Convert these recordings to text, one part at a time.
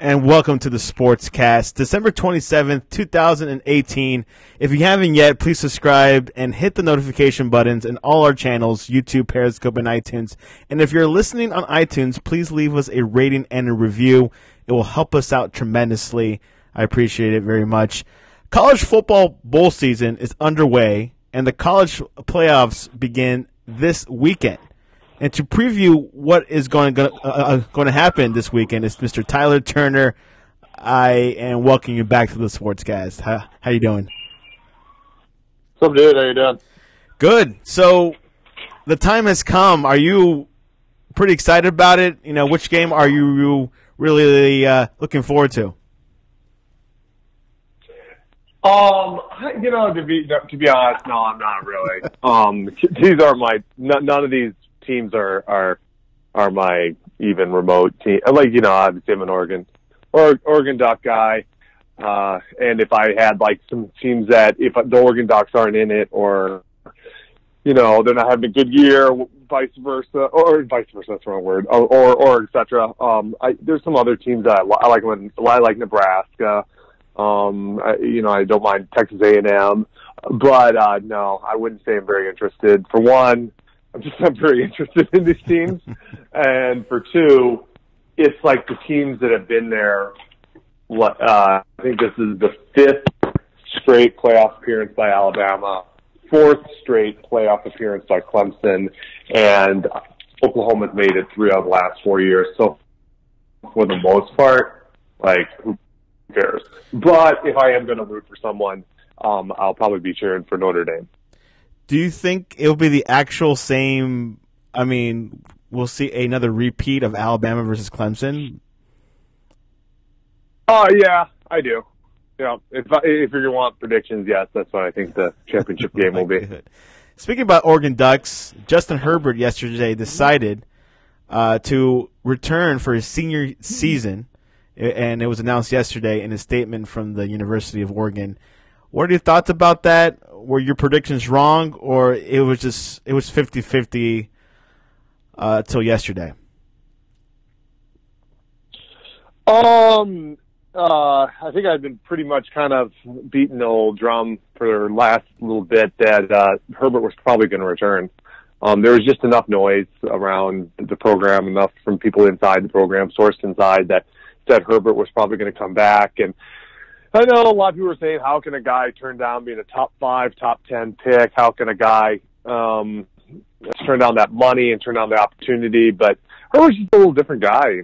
And welcome to the Sportscast, December 27th, 2018. If you haven't yet, please subscribe and hit the notification buttons in all our channels, YouTube, Periscope, and iTunes. And if you're listening on iTunes, please leave us a rating and a review. It will help us out tremendously. I appreciate it very much. College football bowl season is underway, and the college playoffs begin this weekend. And to preview what is going to happen this weekend is Mr. Tyler Turner. I am welcoming you back to the Sportscast. How you doing? What's up, dude? How you doing? Good. So the time has come. Are you pretty excited about it? You know, which game are you really looking forward to? To be honest, no, I'm not really. These are none of these teams are my even remote team. Obviously I'm an Oregon Duck guy. And if I had some teams that if the Oregon Ducks aren't in it or, they're not having a good year, vice versa, that's the wrong word, or et cetera. There's some other teams that I like. I like Nebraska. I don't mind Texas A&M, but no, I wouldn't say I'm very interested. For one, I'm not very interested in these teams, and for two, it's like the teams that have been there. I think this is the fifth straight playoff appearance by Alabama, fourth straight playoff appearance by Clemson, and Oklahoma's made it 3 out of the last 4 years. So for the most part, who cares? But if I am going to root for someone, I'll probably be cheering for Notre Dame. Do you think it'll be the actual same? I mean, we'll see another repeat of Alabama versus Clemson. Oh yeah, I do. If you're going to want predictions, yes, that's what I think the championship game will be. Speaking about Oregon Ducks, Justin Herbert yesterday decided to return for his senior season, and it was announced yesterday in a statement from the University of Oregon. What are your thoughts about that? Were your predictions wrong, or it was 50-50 till yesterday? I think I've been pretty much kind of beating the old drum for the last little bit that Herbert was probably going to return. There was just enough noise around the program, enough from people inside the program, sourced inside, that said Herbert was probably going to come back. And I know a lot of people are saying, how can a guy turn down being a top 5, top 10 pick? How can a guy turn down that money and turn down the opportunity? But Herbert's just a little different guy,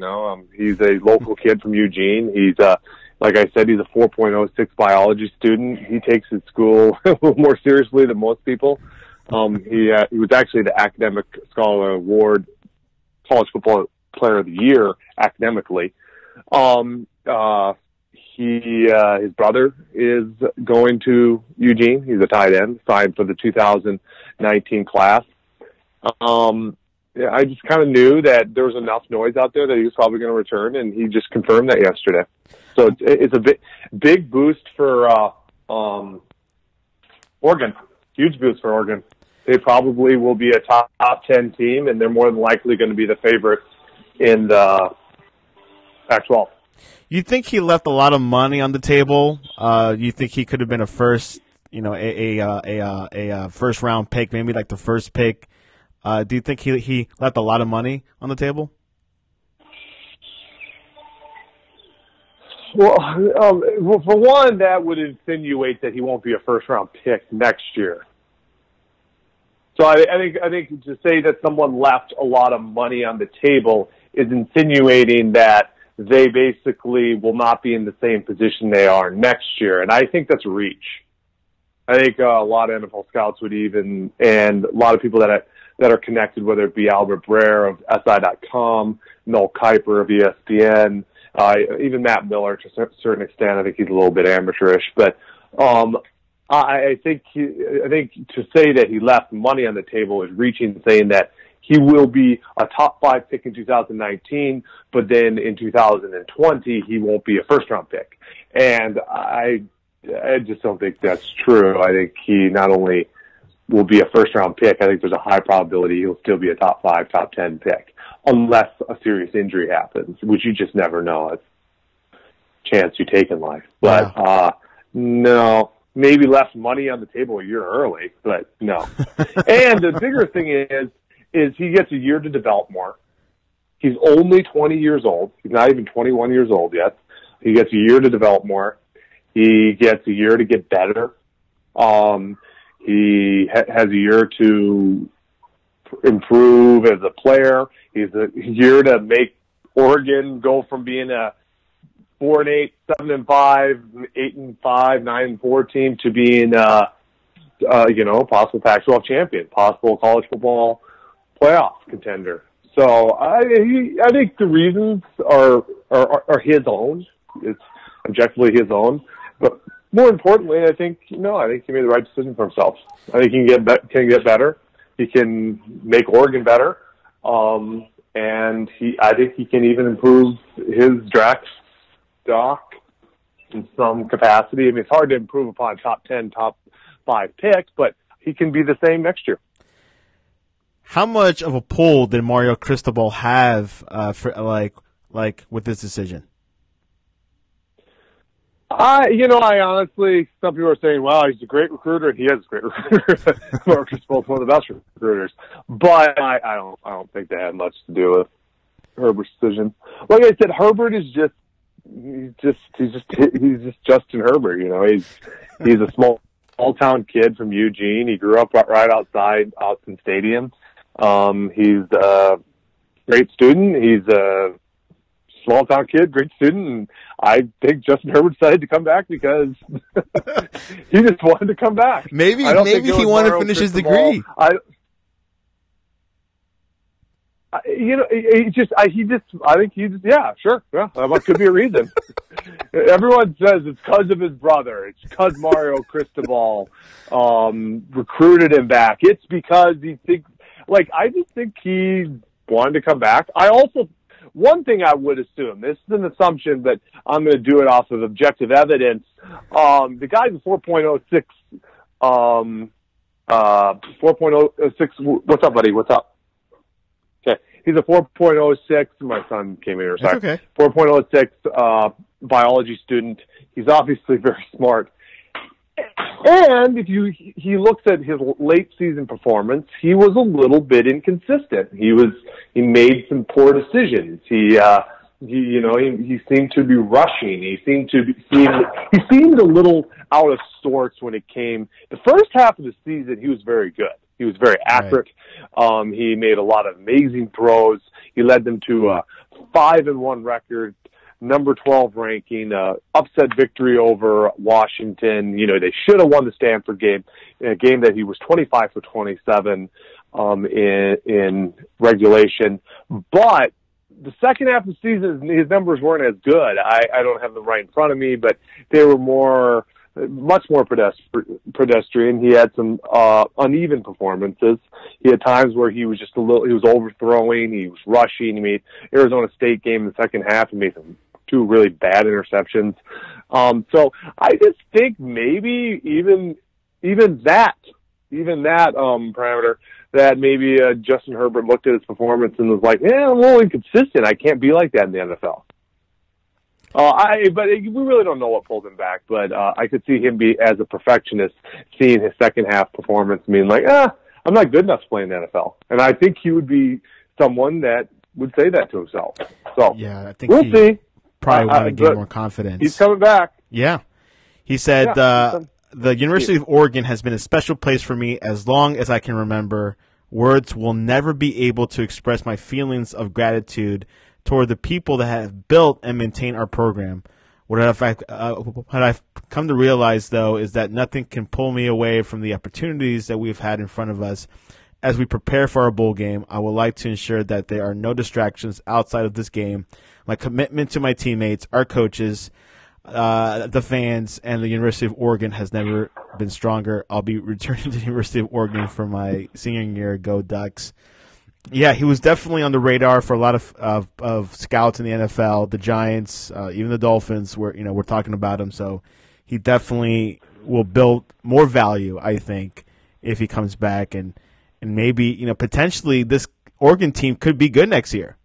He's a local kid from Eugene. He's like I said, he's a 4.06 biology student. He takes his school a little more seriously than most people. He was actually the Academic Scholar Award College Football Player of the Year academically. His brother is going to Eugene. He's a tight end, signed for the 2019 class. I just kind of knew that there was enough noise out there that he was probably going to return, and he just confirmed that yesterday. So it's a big boost for Oregon. Huge boost for Oregon. They probably will be a top 10 team, and they're more than likely going to be the favorites in the Pac-12. You think he left a lot of money on the table? You think he could have been a first, a first round pick, maybe like the first pick? Do you think he left a lot of money on the table? Well, for one, that would insinuate that he won't be a first round pick next year. So I think to say that someone left a lot of money on the table is insinuating that they basically will not be in the same position they are next year. And I think that's a reach. I think a lot of NFL scouts would and a lot of people that are connected, whether it be Albert Breer of SI.com, Noel Kiper of ESPN, even Matt Miller to a certain extent. I think he's a little bit amateurish. But I think to say that he left money on the table is reaching, saying that he will be a top 5 pick in 2019, but then in 2020 he won't be a first-round pick. And I just don't think that's true. I think he not only will be a first-round pick, I think there's a high probability he'll still be a top 5, top 10 pick, unless a serious injury happens, which you just never know. chance you take in life. But no, maybe left money on the table a year early, but no. And the bigger thing is he gets a year to develop more. He's only 20 years old. He's not even 21 years old yet. He gets a year to develop more. He gets a year to get better. He has a year to improve as a player. He's a year to make Oregon go from being a 4-8, 7-5, 8-5, 9-4 team to being possible Pac-12 champion, possible college football playoff contender. So I think the reasons are his own. It's objectively his own, but more importantly, I think he made the right decision for himself. I think he can get better. He can make Oregon better, and I think he can even improve his draft stock in some capacity. I mean, it's hard to improve upon top 10, top 5 picks, but he can be the same next year. How much of a pull did Mario Cristobal have for like with this decision? I honestly, some people are saying, "Wow, he's a great recruiter." He is a great recruiter. Mario Cristobal is one of the best recruiters, but I don't think that had much to do with Herbert's decision. Like I said, Herbert is he's just Justin Herbert. He's a small town kid from Eugene. He grew up right outside Austin Stadium. He's a great student. He's a small town kid, great student, and I think Justin Herbert decided to come back because he just wanted to come back. Maybe he wanted to finish his degree. I think that could be a reason. Everyone says it's because of his brother. It's because Mario Cristobal recruited him back. It's because I just think he wanted to come back. One thing I would assume, this is an assumption, but I'm going to do it off of objective evidence. The guy's a 4.06, 4.06. What's up, buddy? What's up? Okay. He's a 4.06. My son came in here. Sorry. That's okay. 4.06 biology student. He's obviously very smart. And if he looks at his late season performance, he was a little bit inconsistent. He made some poor decisions. He seemed to be rushing. He seemed a little out of sorts when it came. The first half of the season, he was very good. He was very accurate. Right. He made a lot of amazing throws. He led them to a 5-1 record. Number 12 ranking, upset victory over Washington. They should have won the Stanford game, in a game that he was 25 for 27 in regulation. But the second half of the season, his numbers weren't as good. I don't have them right in front of me, but they were much more pedestrian. He had some uneven performances. He had times where he was he was overthrowing, he was rushing. He made Arizona State game in the second half. He made some 2 really bad interceptions. So I just think maybe even that parameter, that maybe Justin Herbert looked at his performance and was like, I'm a little inconsistent. I can't be like that in the NFL. But we really don't know what pulled him back. But I could see him be, as a perfectionist, seeing his second half performance, being like, I'm not good enough to play in the NFL. And I think he would be someone that would say that to himself. So yeah, I think we'll see. Probably want to gain more confidence. He's coming back. Yeah. He said, the University of Oregon has been a special place for me as long as I can remember. Words will never be able to express my feelings of gratitude toward the people that have built and maintained our program. What I've come to realize, though, is that nothing can pull me away from the opportunities that we've had in front of us. As we prepare for our bowl game, I would like to ensure that there are no distractions outside of this game. My commitment to my teammates, our coaches, the fans, and the University of Oregon has never been stronger. I'll be returning to the University of Oregon for my senior year. Go Ducks. Yeah, he was definitely on the radar for a lot of scouts in the NFL, the Giants, even the Dolphins. We're talking about him, so he definitely will build more value, I think, if he comes back, and maybe potentially this Oregon team could be good next year.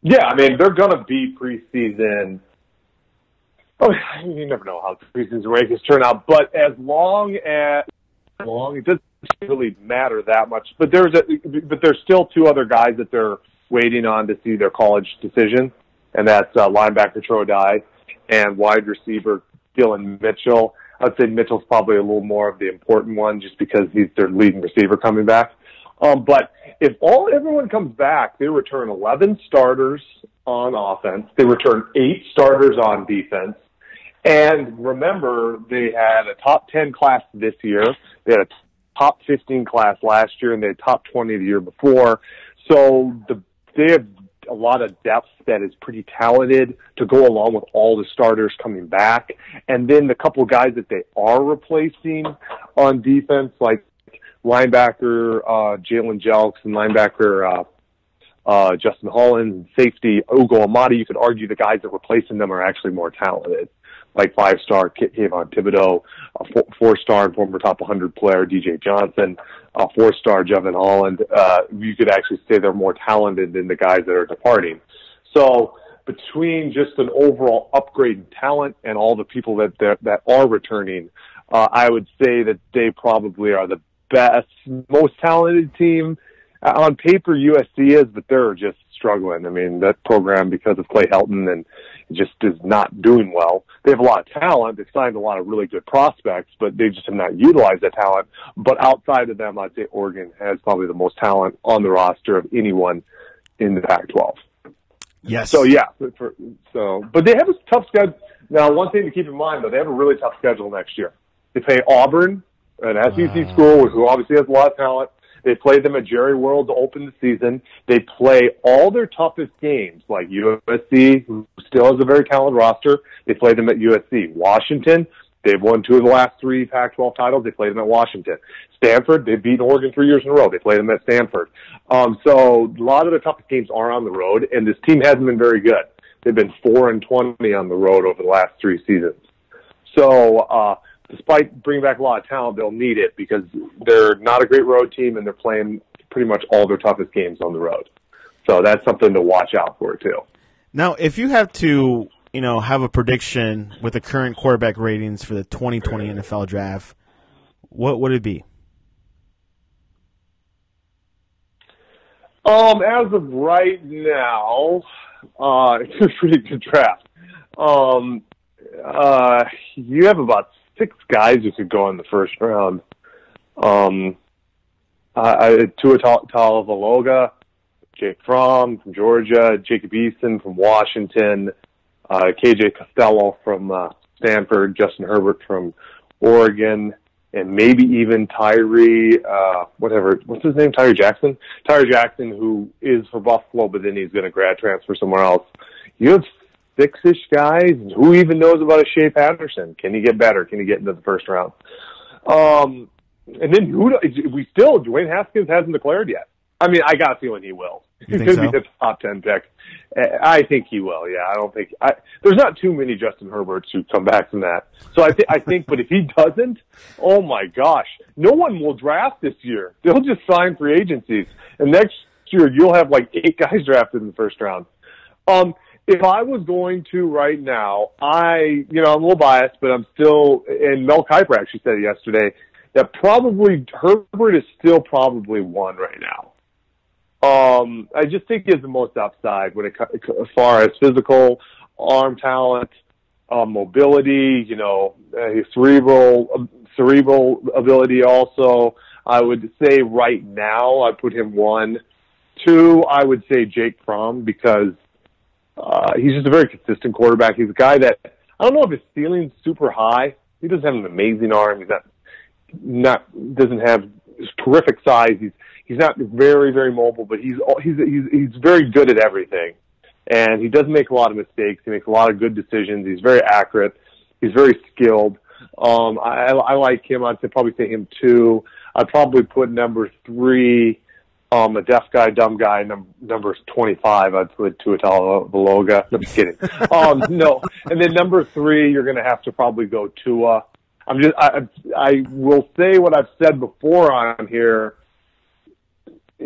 Yeah, I mean, they're going to be preseason. Oh, you never know how preseason rankings turn out, but as long, it doesn't really matter that much. But there's still two other guys that they're waiting on to see their college decision, and that's linebacker Troy Dye and wide receiver Dylan Mitchell. I'd say Mitchell's probably a little more of the important one just because he's their leading receiver coming back. But if everyone comes back, they return 11 starters on offense. They return 8 starters on defense. And remember, they had a top 10 class this year. They had a top 15 class last year, and they had top 20 the year before. So they have a lot of depth that is pretty talented to go along with all the starters coming back. And then the couple of guys that they are replacing on defense, like linebacker Jalen Jelks and linebacker Justin Holland and safety Ugo Amadi, you could argue the guys that are replacing them are actually more talented, like 5-star Kayvon Thibodeau, a 4-star and former top 100 player DJ Johnson, a 4-star Jevon Holland. You could actually say they're more talented than the guys that are departing. So between just an overall upgrade in talent and all the people that are returning, I would say that they probably are the best, most talented team. On paper, USC is, but they're just struggling. I mean, that program, because of Clay Helton, and just is not doing well. They have a lot of talent. They've signed a lot of really good prospects, but they just have not utilized that talent. But outside of them, I'd say Oregon has probably the most talent on the roster of anyone in the Pac-12. Yes. So, yeah. But they have a tough schedule. Now, one thing to keep in mind, though, they have a really tough schedule next year. They play Auburn, an SEC school who obviously has a lot of talent. They play them at Jerry World to open the season. They play all their toughest games, like USC, who still has a very talented roster. They play them at USC. Washington, they've won 2 of the last 3 Pac-12 titles. They play them at Washington. Stanford, they've beaten Oregon 3 years in a row. They play them at Stanford. So a lot of the toughest games are on the road, and this team hasn't been very good. They've been 4-20 on the road over the last 3 seasons. So, despite bringing back a lot of talent, they'll need it because they're not a great road team and they're playing pretty much all their toughest games on the road. So that's something to watch out for too. Now, if you have to, have a prediction with the current quarterback ratings for the 2020 NFL Draft, what would it be? As of right now, it's a pretty good draft. You have about 6 guys who could go in the first round. Tua Tagovailoa, Jake Fromm from Georgia, Jacob Eason from Washington, KJ Costello from Stanford, Justin Herbert from Oregon, and maybe even Tyree Jackson? Tyree Jackson, who is for Buffalo, but then he's going to grad transfer somewhere else. You have 6-ish guys. Who even knows about a Shea Patterson? Can he get better? Can he get into the first round? And then Dwayne Haskins hasn't declared yet. I mean, I got a feeling he will. He's going to be the top 10 pick. I think he will. Yeah, there's not too many Justin Herberts who come back from that. So I think, but if he doesn't, oh my gosh, no one will draft this year. They'll just sign free agencies, and next year you'll have like 8 guys drafted in the first round. If I was going to right now, I'm a little biased, but I'm still, and Mel Kiper actually said it yesterday, that probably Herbert is still probably 1 right now. I just think he has the most upside as far as physical, arm talent, mobility, cerebral ability also. I would say right now I'd put him 1. 2, I would say Jake Fromm, because he's just a very consistent quarterback. He's a guy that, I don't know if his ceiling's super high. He doesn't have an amazing arm. He's doesn't have terrific size. He's not very, very mobile, but he's very good at everything. And he doesn't make a lot of mistakes. He makes a lot of good decisions. He's very accurate. He's very skilled. I like him. I'd probably say him 2. I'd probably put number 3, a deaf guy, dumb guy, number 25, I'd put Tua Tagovailoa. No, I'm just kidding. No. And then number 3, you're going to have to probably go Tua. I will say what I've said before on here.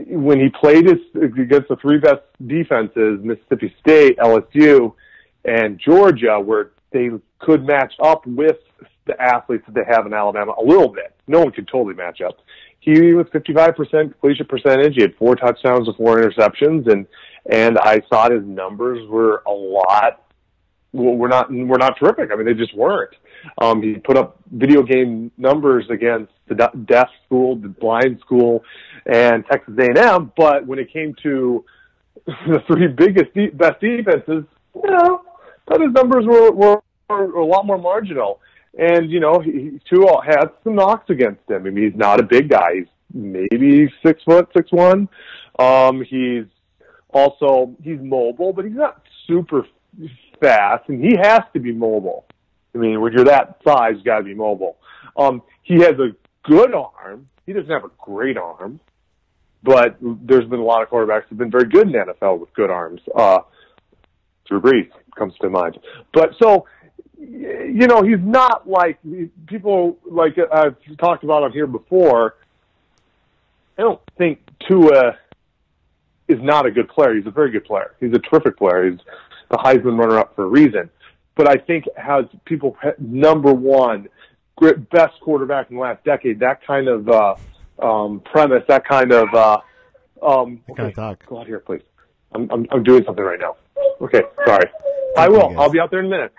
when he played against the three best defenses, Mississippi State, LSU, and Georgia, where they could match up with the athletes that they have in Alabama a little bit. No one could totally match up. He was 55% completion percentage. He had 4 touchdowns and 4 interceptions, and I thought his numbers were a lot. Well, we're not terrific. I mean, they just weren't. He put up video game numbers against the deaf school, the blind school, and Texas A&M. But when it came to the 3 best defenses, I thought his numbers were a lot more marginal. And, he too had some knocks against him. I mean, he's not a big guy. He's maybe 6 foot, 6'1". He's mobile, but he's not super fast, and he has to be mobile. I mean, when you're that size, you got to be mobile. He has a good arm. He doesn't have a great arm, but there's been a lot of quarterbacks who've been very good in the NFL with good arms. Drew Brees comes to mind. But so, he's not like people like I've talked about on here before. I don't think Tua is not a good player. He's a very good player. He's a terrific player. He's the Heisman runner-up for a reason. But I think has people number one, best quarterback in the last decade, that kind of premise, that kind of talk. Go out here, please. I'm doing something right now. Okay, sorry. I will. I'll be out there in a minute.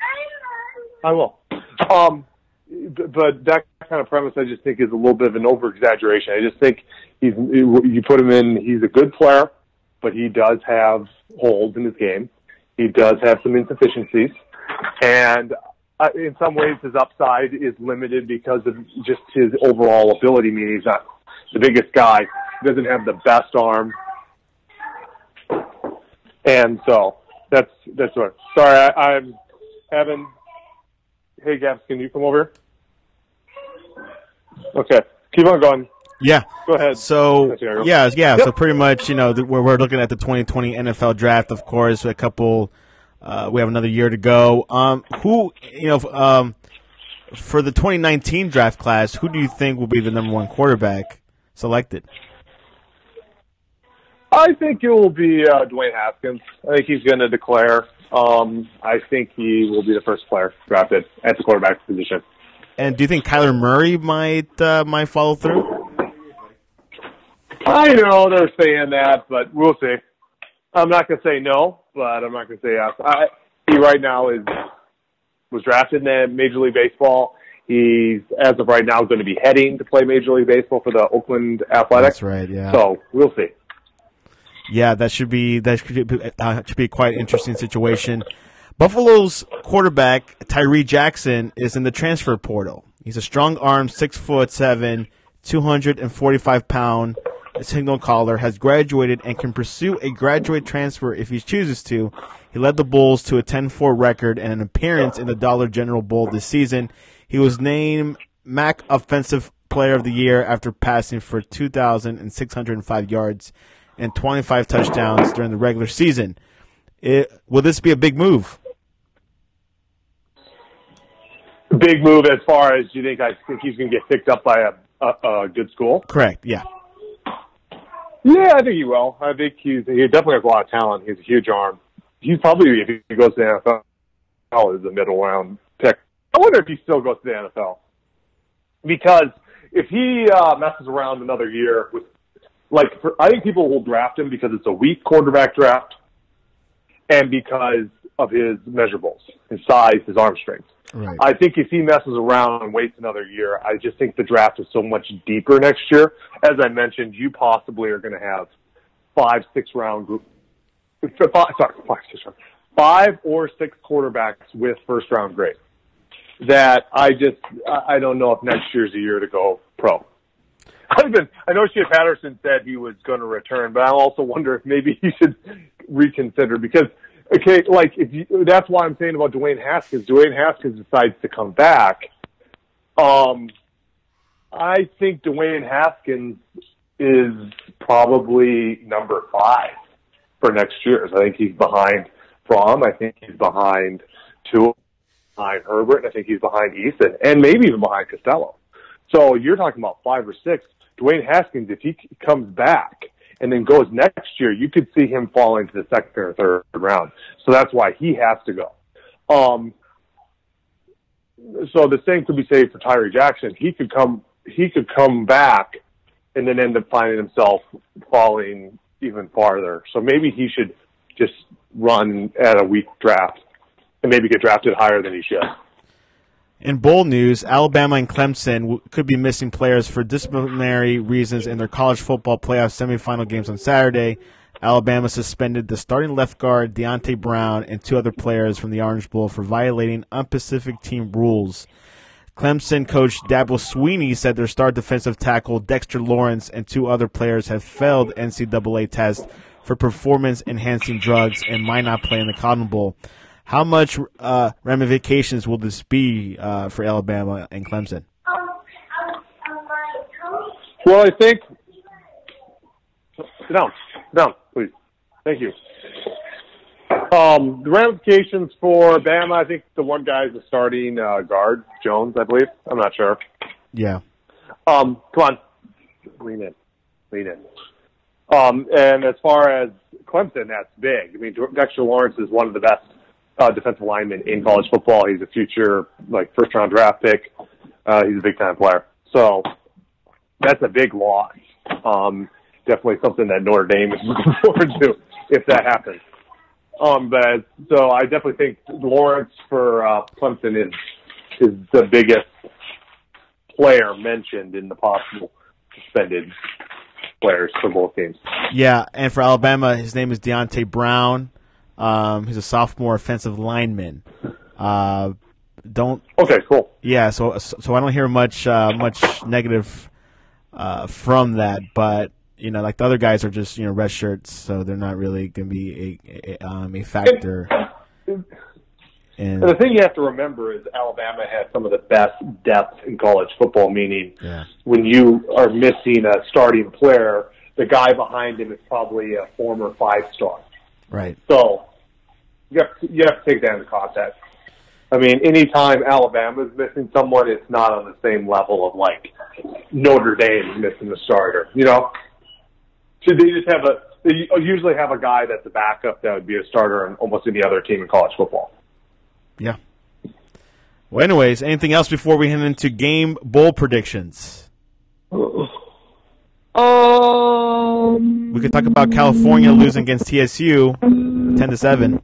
I will. But that kind of premise, I just think, is a little bit of an over-exaggeration. I just think you put him in, he's a good player, but he does have holes in his game. He does have some insufficiencies. And in some ways, his upside is limited because of just his overall ability, meaning he's not the biggest guy. He doesn't have the best arm. And so that's what. Sorry, I'm having. Hey, Gabs, can you come over? Okay, keep on going. Yeah. Go ahead. So, yeah. Yep. So pretty much, we're looking at the 2020 NFL draft, of course, a couple. We have another year to go. For the 2019 draft class, who do you think will be the number 1 quarterback selected? I think it will be Dwayne Haskins. I think he's going to declare. I think he will be the first player drafted at the quarterback position. And do you think Kyler Murray might follow through? I know they're saying that, but we'll see. I'm not going to say no, but I'm not going to say yes. He right now was drafted in Major League Baseball. He's, as of right now, going to be heading to play Major League Baseball for the Oakland Athletics. That's right, yeah. So we'll see. Yeah, that should be quite an interesting situation. Buffalo's quarterback Tyree Jackson is in the transfer portal. He's a strong arm, 6'7", 245-pound signal caller, has graduated and can pursue a graduate transfer if he chooses to. He led the Bulls to a 10-4 record and an appearance in the Dollar General Bowl this season. He was named MAC Offensive Player of the Year after passing for 2,605 yards and 25 touchdowns during the regular season. Will this be a big move? Big move as far as you think? I think he's going to get picked up by a good school? Correct, yeah. Yeah, I think he will. I think he definitely has a lot of talent. He has a huge arm. He's probably, if he goes to the NFL, is a middle round pick. I wonder if he still goes to the NFL. Because if he messes around another year with, I think people will draft him because it's a weak quarterback draft and because of his measurables, his size, his arm strength. Right. I think if he messes around and waits another year, I just think the draft is so much deeper next year. As I mentioned, you possibly are going to have 5 or 6 quarterbacks with first round grades. That I don't know if next year's a year to go pro. I know Shea Patterson said he was going to return, but I also wonder if maybe he should reconsider because, that's why I'm saying about Dwayne Haskins. Dwayne Haskins decides to come back. I think Dwayne Haskins is probably number 5 for next year. So I think he's behind Fromm. I think he's behind Tua, behind Herbert, and I think he's behind Eason, and maybe even behind Costello. So you're talking about 5 or 6. Dwayne Haskins, if he comes back and then goes next year, you could see him fall into the second or third round. So that's why he has to go. So the same could be said for Tyree Jackson. He could come back and then end up finding himself falling even farther. So maybe he should just run at a weak draft and maybe get drafted higher than he should. In bowl news, Alabama and Clemson could be missing players for disciplinary reasons in their college football playoff semifinal games on Saturday. Alabama suspended the starting left guard, Deontay Brown, and 2 other players from the Orange Bowl for violating unspecific team rules. Clemson coach Dabo Swinney said their star defensive tackle, Dexter Lawrence, and 2 other players have failed NCAA tests for performance-enhancing drugs and might not play in the Cotton Bowl. How much ramifications will this be for Alabama and Clemson? Well, I think – sit down, please. Thank you. The ramifications for Bama, I think the one guy is the starting guard, Jones, I believe. I'm not sure. Yeah. Come on. Lean in. And as far as Clemson, that's big. I mean, Dexter Lawrence is one of the best defensive linemen in college football. He's a future, first-round draft pick. He's a big-time player. So that's a big loss. Definitely something that Notre Dame is looking forward to if that happens. So I definitely think Lawrence for Clemson is the biggest player mentioned in the possible suspended players for both teams. Yeah, and for Alabama, his name is Deontay Brown. He's a sophomore offensive lineman. Okay, cool. Yeah, so I don't hear much negative from that, but the other guys are just red shirts, so they're not really going to be a factor. And the thing you have to remember is Alabama has some of the best depth in college football, meaning when you are missing a starting player, the guy behind him is probably a former 5-star. Right. So you have to take that into context. I mean, anytime Alabama's missing someone, it's not on the same level of Notre Dame missing the starter. So they usually have a guy that's a backup that would be a starter on almost any other team in college football. Yeah. Well, anyways, anything else before we head into game bowl predictions? We could talk about California losing against TSU 10-7.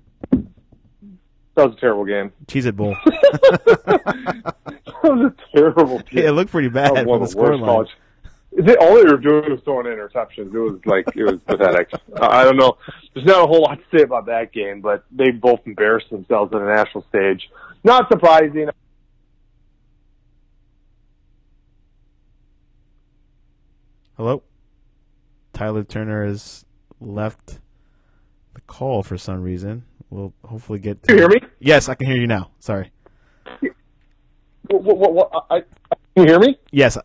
That was a terrible game. Cheez-It Bowl. That was a terrible game. Yeah, it looked pretty bad from the scoreline. All they were doing was throwing interceptions. It was pathetic. I don't know. There's not a whole lot to say about that game, but they both embarrassed themselves on a national stage. Not surprising. Hello? Tyler Turner has left the call for some reason. We'll hopefully get to... Can you hear me? Yes, I can hear you now. Sorry. Can you hear me? Yes.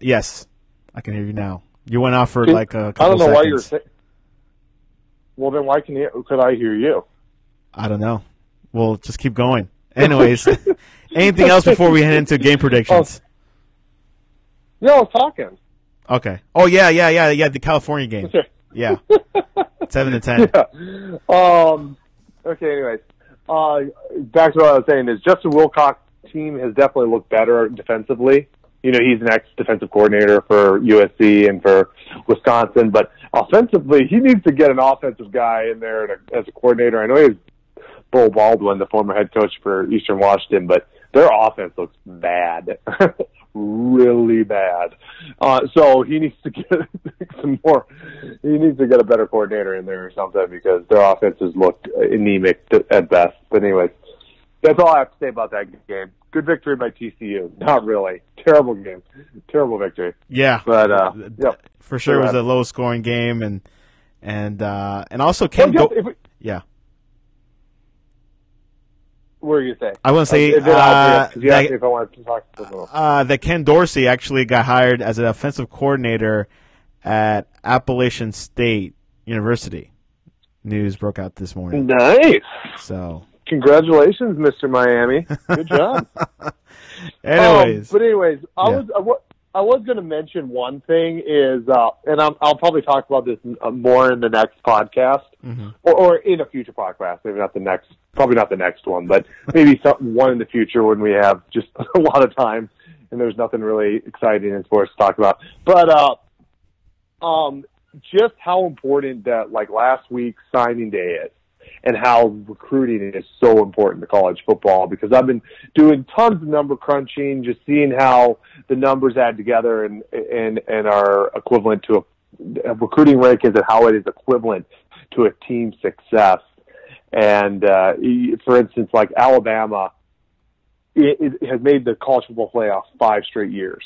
I can hear you now. You went off for a couple seconds. I don't know why you're saying... Well, then why could I hear you? I don't know. We'll just keep going. Anyways, anything else before we head into game predictions? No, I was talking. Okay. Oh, yeah, the California game. Yeah. 7-10. Yeah. Okay, anyways. Back to what I was saying is Justin Wilcox's team has definitely looked better defensively. He's an ex-defensive coordinator for USC and for Wisconsin, but offensively, he needs to get an offensive guy in there as a coordinator. I know he was Bo Baldwin, the former head coach for Eastern Washington, but their offense looks bad, really bad. So he needs to get he needs to get a better coordinator in there or something because their offenses look anemic at best. But anyways, that's all I have to say about that game. Good victory by TCU. Not really. Terrible game. Terrible victory. Yeah. But for sure it was a low scoring game and also yeah. What were you saying? I want to say you asked me if I wanted to talk to them. that Ken Dorsey actually got hired as an offensive coordinator at Appalachian State University. News broke out this morning. Nice. So congratulations, Mr. Miami. Good job. Anyways, I was going to mention one thing is, and I'll probably talk about this more in the next podcast, or in a future podcast. Maybe not the next, probably not the next one, but maybe one in the future when we have just a lot of time and there's nothing really exciting in sports to talk about. But just how important that like last week's signing day is, and how recruiting is so important to college football, because I've been doing tons of number crunching, just seeing how the numbers add together and are equivalent to a recruiting rankings and how it is equivalent to a team success. And for instance, like Alabama, it has made the college football playoff 5 straight years.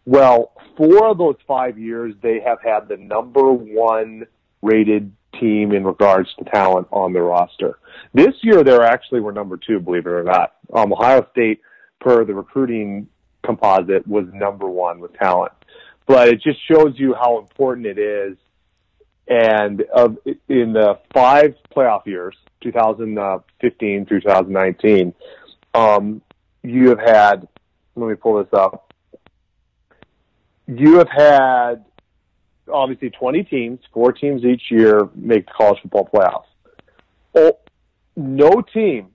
Well, 4 of those 5 years, they have had the number 1 rated team in regards to talent on their roster. This year, they actually were number 2, believe it or not. Ohio State, per the recruiting composite, was number 1 with talent. But it just shows you how important it is. And in the 5 playoff years, 2015 through 2019, you have had, let me pull this up, you have had obviously 20 teams, 4 teams each year make the college football playoffs. No team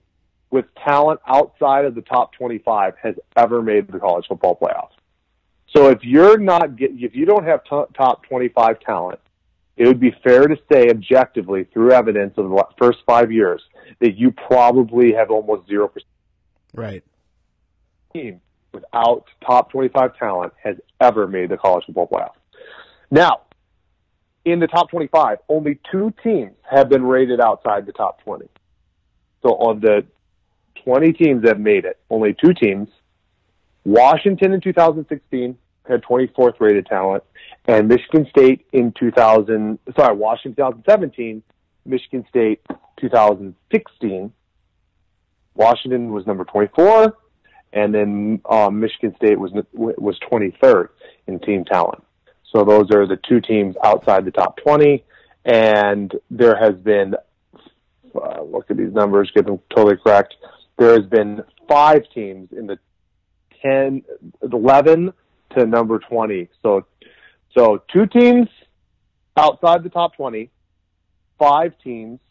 with talent outside of the top 25 has ever made the college football playoffs. So if you don't have top 25 talent, it would be fair to say objectively through evidence of the first 5 years that you probably have almost 0%. Right. Team without top 25 talent has ever made the college football playoffs. Now, in the top 25, only 2 teams have been rated outside the top 20. So on the 20 teams that made it, only 2 teams, Washington in 2016 had 24th rated talent, and Michigan State in 2017, Michigan State 2016, Washington was number 24, and then Michigan State was 23rd in team talent. So those are the 2 teams outside the top 20, and there has been, look at these numbers, get them totally correct, there has been 5 teams in the 11 to number 20. So 2 teams outside the top 20, 5 teams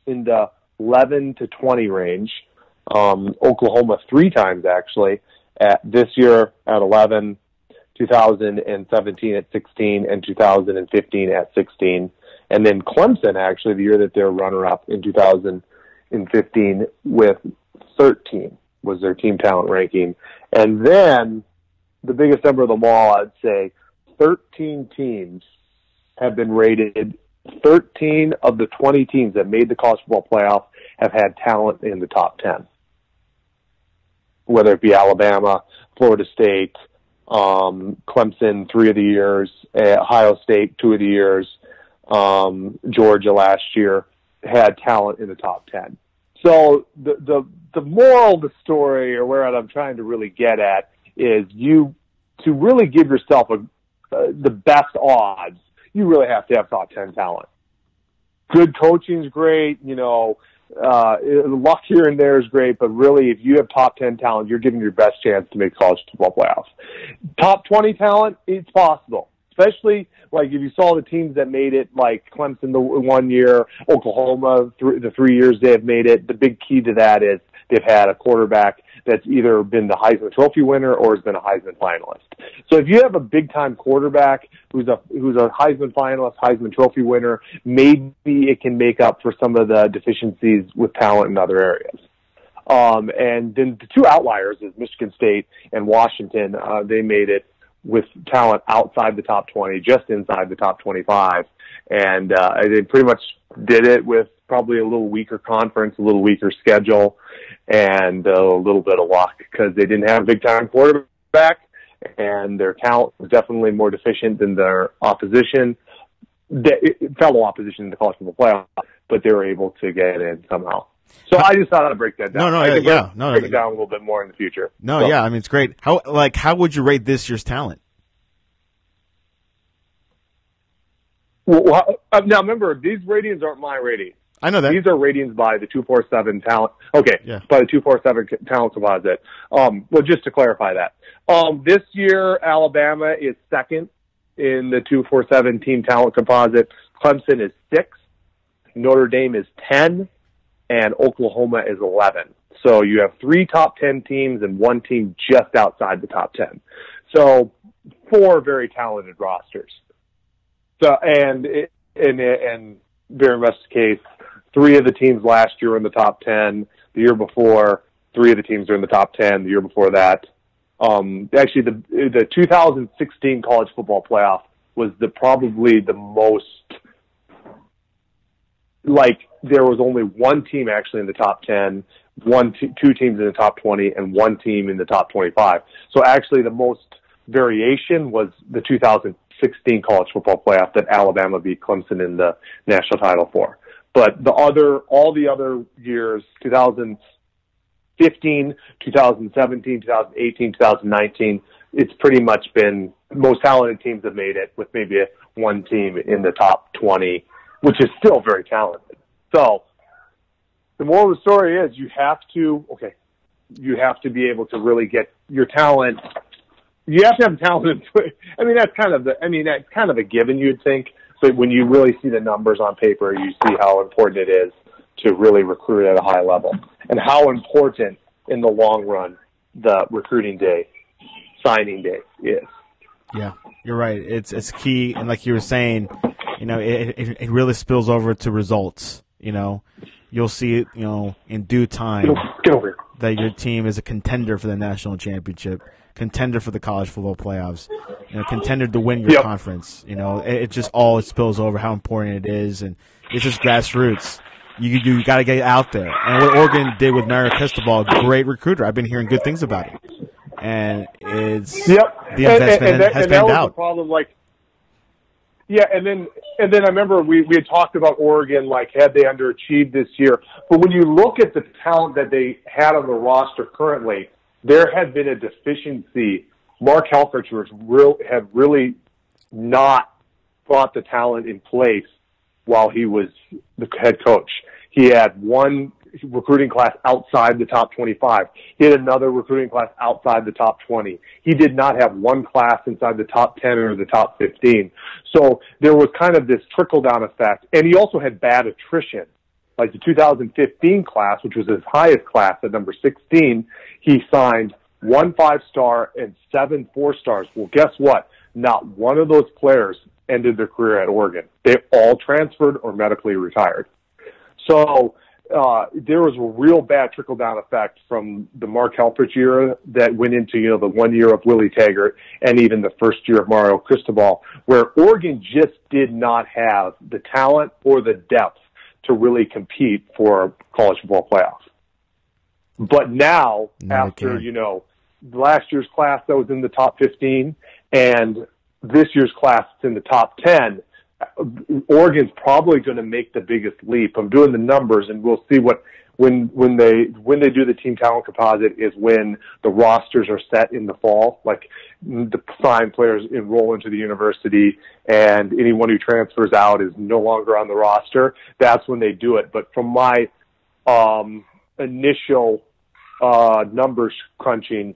in the 11 to 20 range. Oklahoma 3 times actually, at this year at 11, 2017 at 16, and 2015 at 16. And then Clemson, actually, the year that they're runner-up in 2015 with 13 was their team talent ranking. And then the biggest number of them all, I'd say 13 teams have been rated. 13 of the 20 teams that made the college football playoff have had talent in the top 10. Whether it be Alabama, Florida State, Clemson 3 of the years, Ohio State 2 of the years, Georgia last year had talent in the top 10. So the moral of the story, or where I'm trying to really get at, is to really give yourself the best odds, you really have to have top 10 talent. Good coaching is great, luck here and there is great, but really, if you have top 10 talent, you're giving your best chance to make college football playoffs. Top 20 talent, it's possible. Especially, like, if you saw the teams that made it, like Clemson the 1 year, Oklahoma the 3 years they have made it, the big key to that is they've had a quarterback that's either been the Heisman Trophy winner or has been a Heisman finalist. So if you have a big-time quarterback who's a Heisman finalist, Heisman Trophy winner, maybe it can make up for some of the deficiencies with talent in other areas. And then the 2 outliers is Michigan State and Washington. They made it with talent outside the top 20, just inside the top 25. And they pretty much did it with probably a little weaker conference, a little weaker schedule, and a little bit of luck because they didn't have a big-time quarterback, and their talent was definitely more deficient than their opposition, fellow opposition in the college football playoff, but they were able to get in somehow. So I just thought I'd break that down. Break it down a little bit more in the future. I mean, it's great. How would you rate this year's talent? Well, now remember, these ratings aren't my ratings. I know that. These are ratings by the 247 talent. Okay, yeah. By the 247 talent composite. Well, just to clarify that, This year, Alabama is second in the 247 team talent composite. Clemson is 6th. Notre Dame is 10. And Oklahoma is 11. So you have 3 top 10 teams and 1 team just outside the top 10. So 4 very talented rosters. So and very much the case, 3 of the teams last year were in the top 10. The year before, 3 of the teams are in the top 10. The year before that, actually the 2016 college football playoff was probably the most, like, there was only 1 team actually in the top 10, 2 teams in the top 20, and 1 team in the top 25. So actually the most variation was the 2016 college football playoff that Alabama beat Clemson in the national title for. But all the other years, 2015, 2017, 2018, 2019, it's pretty much been most talented teams have made it, with maybe 1 team in the top 20, which is still very talented. So the moral of the story is you have to be able to really get your talent. You have to have talent. That's kind of a given, you'd think. So when you really see the numbers on paper, you see how important it is to really recruit at a high level, and how important in the long run the recruiting day, signing day is. Yeah, you're right. It's key, and like you were saying, it really spills over to results. You'll see it, in due time, Get over here. that your team is a contender for the national championship, contender for the college football playoffs, contender to win your conference. It just all spills over how important it is, and it's just grassroots. You got to get out there. And what Oregon did with Mario Cristobal, great recruiter. I've been hearing good things about him, and it's the investment has panned out. The problem, and then I remember we had talked about Oregon, had they underachieved this year. But when you look at the talent that they had on the roster currently, there had been a deficiency. Mark Helfrich had really not brought the talent in place while he was the head coach. He had 1 recruiting class outside the top 25. He had another recruiting class outside the top 20. He did not have 1 class inside the top 10 or the top 15. So there was kind of this trickle-down effect. And he also had bad attrition. Like the 2015 class, which was his highest class at number 16, he signed 1 5-star and 7 4-stars. Well, guess what? Not one of those players ended their career at Oregon. They all transferred or medically retired. So there was a real bad trickle-down effect from the Mark Helfrich era that went into, the 1 year of Willie Taggart and even the first year of Mario Cristobal, where Oregon just did not have the talent or the depth to really compete for college football playoffs. But now, after, last year's class that was in the top 15 and this year's class that's in the top 10, Oregon's probably going to make the biggest leap. I'm doing the numbers, and we'll see when they do the team talent composite is when the rosters are set in the fall. Like the prime players enroll into the university, and anyone who transfers out is no longer on the roster. That's when they do it. But from my initial numbers crunching,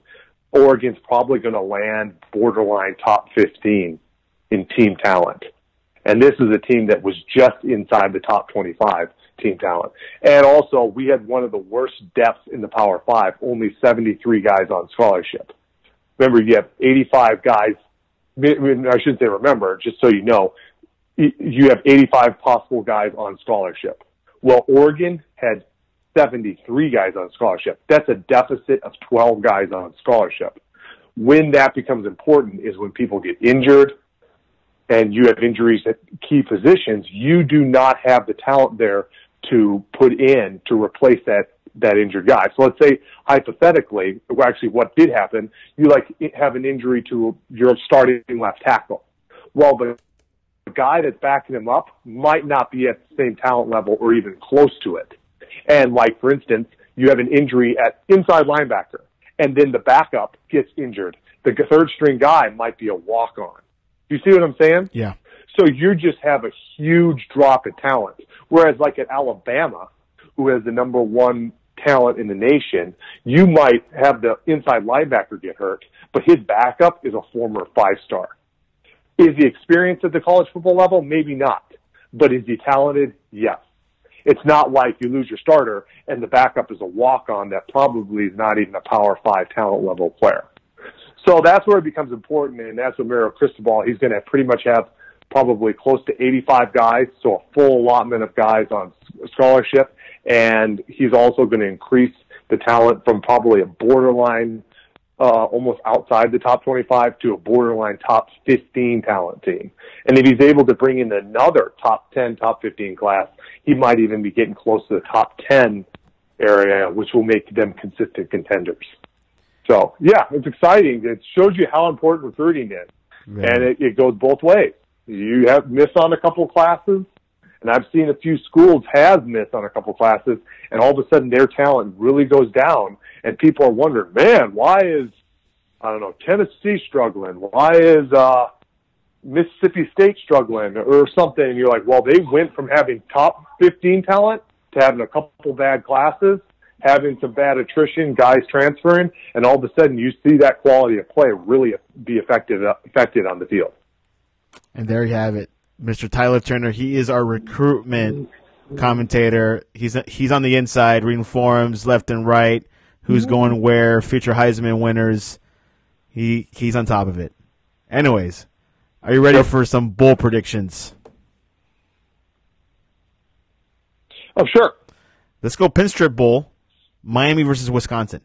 Oregon's probably going to land borderline top 15 in team talent. And this is a team that was just inside the top 25 team talent. And also, we had one of the worst depths in the Power 5, only 73 guys on scholarship. Remember, you have 85 guys. I shouldn't say remember, just so you know, you have 85 possible guys on scholarship. Well, Oregon had 73 guys on scholarship. That's a deficit of 12 guys on scholarship. When that becomes important is when people get injured, and you have injuries at key positions. You do not have the talent there to put in to replace that injured guy. So let's say hypothetically, actually what did happen, you have an injury to your starting left tackle. Well, the guy that's backing him up might not be at the same talent level or even close to it. And for instance, you have an injury at inside linebacker, and then the backup gets injured. The 3rd string guy might be a walk-on. You see what I'm saying? Yeah. So you just have a huge drop in talent. Whereas at Alabama, who has the number 1 talent in the nation, you might have the inside linebacker get hurt, but his backup is a former 5-star. Is he experienced at the college football level? Maybe not. But is he talented? Yes. It's not like you lose your starter and the backup is a walk-on that probably is not even a Power 5 talent level player. So that's where it becomes important, and that's what Mario Cristobal, he's going to pretty much have probably close to 85 guys, so a full allotment of guys on scholarship, and he's also going to increase the talent from probably a borderline, almost outside the top 25 to a borderline top 15 talent team. And if he's able to bring in another top 10, top 15 class, he might even be getting close to the top 10 area, which will make them consistent contenders. So, yeah, it's exciting. It shows you how important recruiting is. Right. And it goes both ways. You have missed on a couple of classes, and I've seen a few schools have missed on a couple of classes, and all of a sudden their talent really goes down, and people are wondering, man, why is, I don't know, Tennessee struggling? Why is Mississippi State struggling or something? And you're like, well, they went from having top 15 talent to having a couple bad classes, having some bad attrition, guys transferring, and all of a sudden you see that quality of play really be affected on the field. And there you have it, Mr. Tyler Turner. He is our recruitment commentator. He's on the inside, reading forums left and right, who's going where, future Heisman winners. He's on top of it. Anyways, are you ready for some bowl predictions? Oh, sure. Let's go Pinstrip Bowl, Miami versus Wisconsin.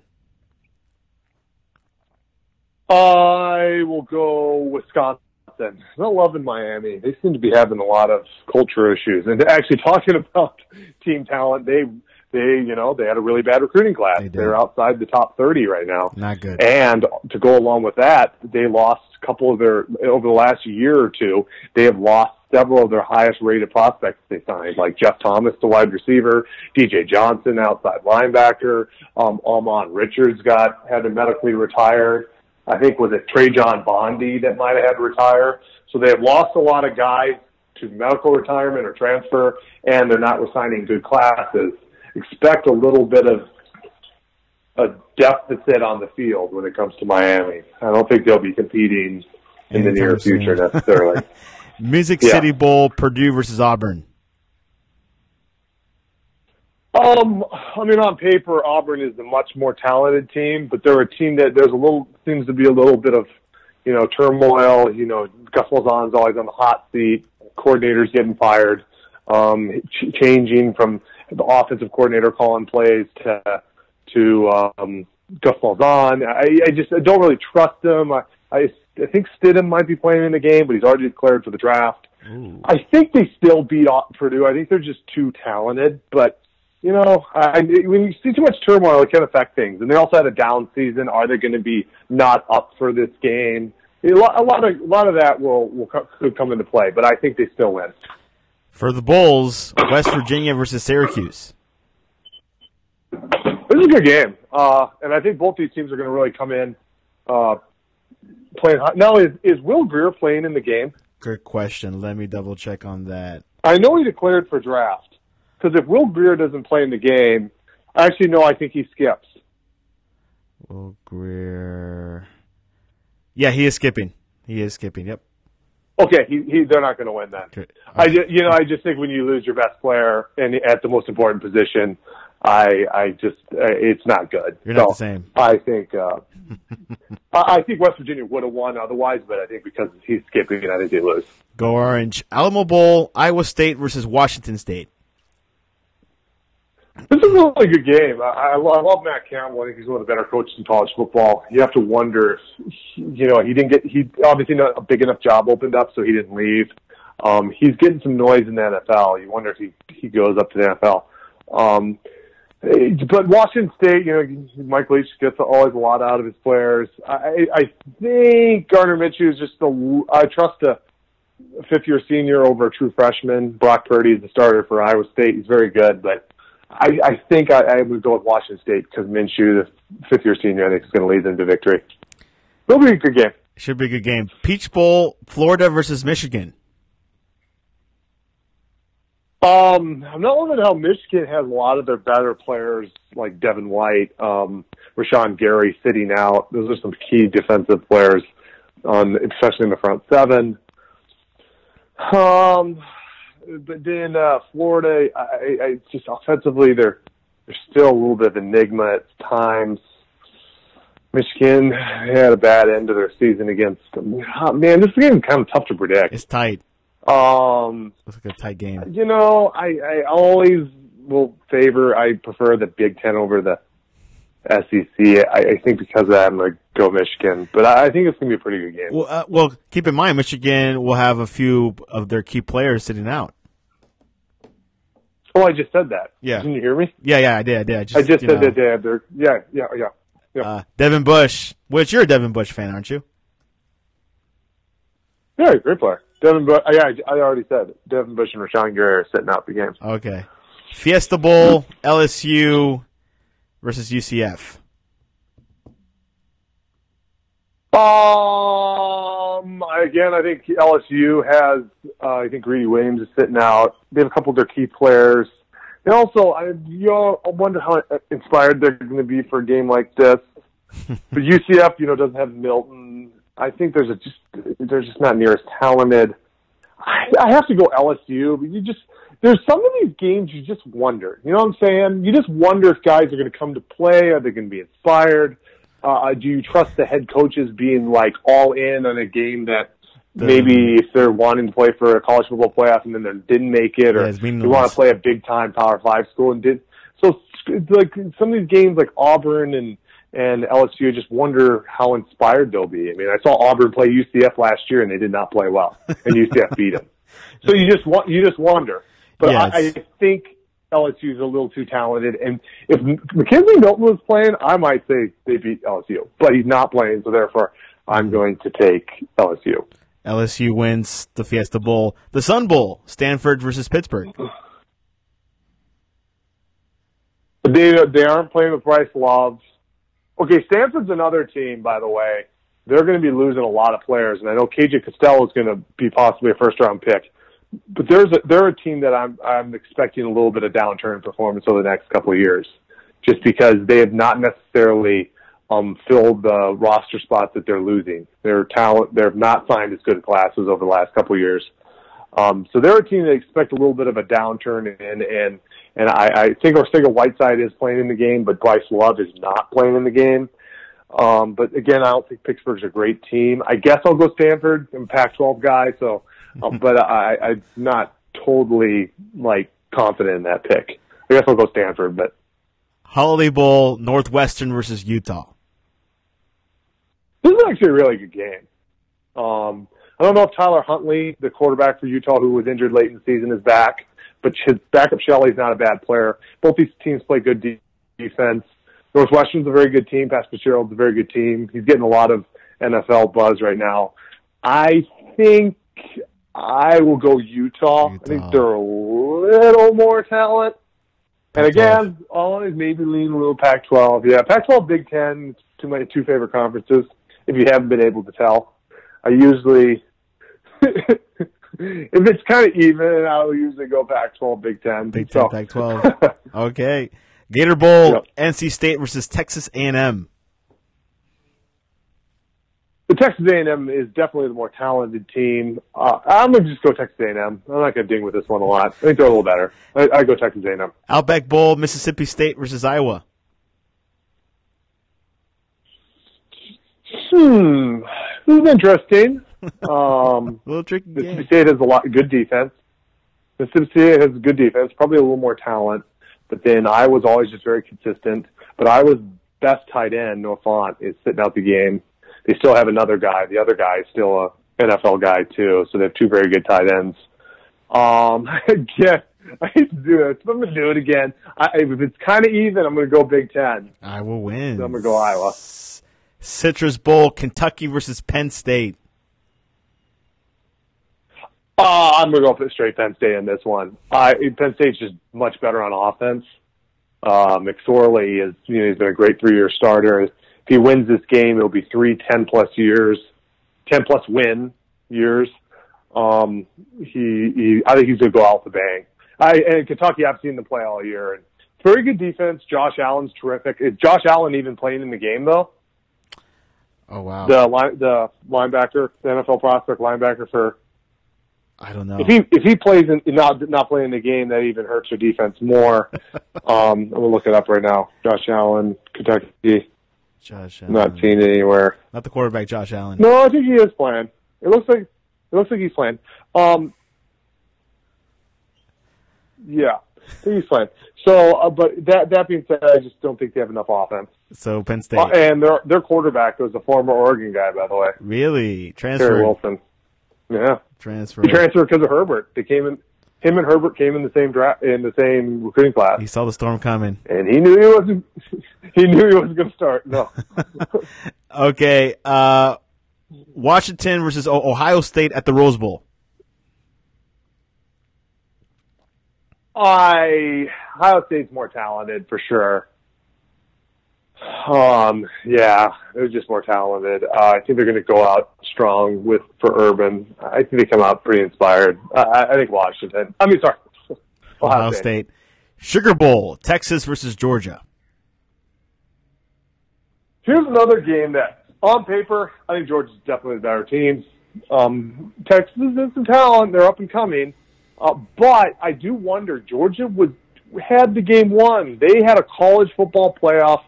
I will go Wisconsin. I'm not loving Miami. They seem to be having a lot of culture issues. And actually, talking about team talent, they had a really bad recruiting class. They're outside the top 30 right now. Not good. And to go along with that, they lost a couple of over the last year or two, they have lost several of their highest rated prospects they signed, like Jeff Thomas, the wide receiver, DJ Johnson, outside linebacker, Almon Richards had to medically retire. I think was it Trajan Bondi that might have had to retire. So they have lost a lot of guys to medical retirement or transfer, and they're not resigning good classes. Expect a little bit of a deficit on the field when it comes to Miami. I don't think they'll be competing in the near future necessarily. Music City Bowl, Purdue versus Auburn. On paper, Auburn is a much more talented team, but they're a team that seems to be a little bit of, turmoil. Gus Malzahn's always on the hot seat. Coordinators getting fired, changing from the offensive coordinator calling plays to Gus Malzahn. I don't really trust him. I think Stidham might be playing in the game, but he's already declared for the draft. Ooh. I think they still beat Purdue. I think they're just too talented, but when you see too much turmoil, it can affect things. And they also had a down season. Are they going to be not up for this game? A lot of that could come into play, but I think they still win. For the Bulls, West Virginia versus Syracuse. This is a good game, and I think both these teams are going to really come in playing hot. Now, is Will Grier playing in the game? Good question. Let me double check on that. I know he declared for draft. Because if Will Grier doesn't play in the game, I think he skips. Will Grier. Yeah, he is skipping. Yep. Okay, they're not going to win then. Okay. I just think when you lose your best player and at the most important position, it's not good. You're not the same. I think I think West Virginia would have won otherwise, but I think because he's skipping, I think they lose. Go Orange. Alamo Bowl, Iowa State versus Washington State. This is a really good game. I love Matt Campbell. I think he's one of the better coaches in college football. You have to wonder, he obviously not a big enough job opened up, so he didn't leave. He's getting some noise in the NFL. You wonder if he goes up to the NFL. But Washington State, Mike Leach gets always a lot out of his players. I think Gardner Minshew is I trust a fifth-year senior over a true freshman. Brock Purdy is the starter for Iowa State. He's very good, but I think I would go with Washington State because Minshew, the fifth-year senior, I think is going to lead them to victory. It'll be a good game. Should be a good game. Peach Bowl, Florida versus Michigan. I'm not loving how Michigan has a lot of their better players like Devin White, Rashawn Gary sitting out. Those are some key defensive players, especially in the front seven. But then Florida, I just offensively, they're still a little bit of enigma at times. Michigan had a bad end of their season against them. Man, this game is kind of tough to predict. It's tight. It's like a tight game. You know, I always will I prefer the Big Ten over the SEC. I think because of that, I'm going to go Michigan. But I think it's going to be a pretty good game. Well, keep in mind, Michigan will have a few of their key players sitting out. Oh, I just said that. Yeah. Didn't you hear me? Yeah, I did. I just said that they have their – yeah. Devin Bush. Which you're a Devin Bush fan, aren't you? Yeah, great player. Devin Bush. Yeah, I already said it. Devin Bush and Rashawn Gary are sitting out the game. Okay. Fiesta Bowl, LSU versus UCF. Again, I think LSU has. I think Greedy Williams is sitting out. They have a couple of their key players. And also, I wonder how inspired they're going to be for a game like this. But UCF, doesn't have Milton. I think they're just not near as talented. I have to go LSU, but there's some of these games you just wonder. You know what I'm saying? You just wonder if guys are going to come to play. Are they going to be inspired? Do you trust the head coaches being like all in on a game that maybe if they're wanting to play for a college football playoff and then they didn't make it, or they want to play a big time Power 5 school and did? So like some of these games like Auburn and LSU, I just wonder how inspired they'll be. I mean, I saw Auburn play UCF last year and they did not play well, and UCF beat them. So you just wonder. But yes. I think LSU is a little too talented, and if Mackenzie Milton was playing, I might say they beat LSU, but he's not playing, so therefore I'm going to take LSU. LSU wins the Fiesta Bowl. The Sun Bowl, Stanford versus Pittsburgh. They aren't playing with Bryce Love. Okay, Stanford's another team, by the way. They're going to be losing a lot of players, and I know KJ Costello is going to be possibly a first-round pick. But they're a team that I'm expecting a little bit of downturn in performance over the next couple of years, just because they have not necessarily filled the roster spots that they're losing. They're not signed as good classes over the last couple of years. So they're a team that expect a little bit of a downturn in, and I think Whiteside is playing in the game, but Bryce Love is not playing in the game. But again, I don't think Pittsburgh's a great team. I guess I'll go Stanford. I'm a Pac-12 guy, so but I'm not totally confident in that pick. I guess I'll go Stanford. But Holiday Bowl, Northwestern versus Utah. This is actually a really good game. I don't know if Tyler Huntley, the quarterback for Utah, who was injured late in the season, is back, but his backup Shelley's not a bad player. Both these teams play good defense. Northwestern's a very good team. Pat Fitzgerald's a very good team. He's getting a lot of NFL buzz right now. I think I will go Utah. I think they're a little more talent. And again, I'll maybe lean a little Pac-12. Yeah, Pac-12, Big Ten, my two favorite conferences, if you haven't been able to tell. I usually, if it's kind of even, I'll usually go Pac-12, Big Ten. Big Ten, Pac-12. Okay. Gator Bowl, NC State versus Texas A&M. The Texas A&M is definitely the more talented team. I'm going to just go Texas A&M. I'm not going to ding with this one a lot. I think they're a little better. I go Texas A&M. Outback Bowl, Mississippi State versus Iowa. This is interesting. A little tricky game. Mississippi State has a good defense. Mississippi State has good defense, probably a little more talent. But then Iowa's always just very consistent. But Iowa's best tight end, Noah Fant, is sitting out the game. They still have another guy. The other guy is still an NFL guy, too. So they have two very good tight ends. Again, I hate to do this, but I'm going to do it again. If it's kind of even, I'm going to go Big Ten. Iowa wins. So I'm going to go Iowa. Citrus Bowl, Kentucky versus Penn State. I'm going to go straight Penn State in this one. Penn State's just much better on offense. McSorley is, he's been a great 3-year starter. If he wins this game, it'll be 3 10-plus years, 10-plus win years. I think he's going to go out with the bang. And Kentucky, I've seen them play all year. And very good defense. Josh Allen's terrific. Is Josh Allen even playing in the game though? Oh wow. The linebacker, the NFL prospect linebacker for. I don't know. If he plays in not playing the game, that even hurts your defense more. I'm gonna look it up right now. Josh Allen, Kentucky. Josh Allen. Not seen it anywhere. Not the quarterback, Josh Allen. No, I think he is playing. It looks like he's playing. Yeah, I think he's playing. So, but that being said, I just don't think they have enough offense. So Penn State. And their quarterback was a former Oregon guy, by the way. Really? Transfer. Terry Wilson. Yeah. Transfer. He transferred because of Herbert. Him and Herbert came in the same recruiting class. He saw the storm coming. And he knew he wasn't. He knew he wasn't going to start. No. Okay. Washington versus Ohio State at the Rose Bowl. Ohio State's more talented for sure. Yeah, they're just more talented. I think they're going to go out strong for Urban. I think they come out pretty inspired. I think Washington. I mean, sorry, Ohio State. Sugar Bowl, Texas versus Georgia. Here's another game that, on paper, I think Georgia's definitely the better team. Texas has some talent; they're up and coming. But I do wonder, Georgia had the game won. They had a college football playoff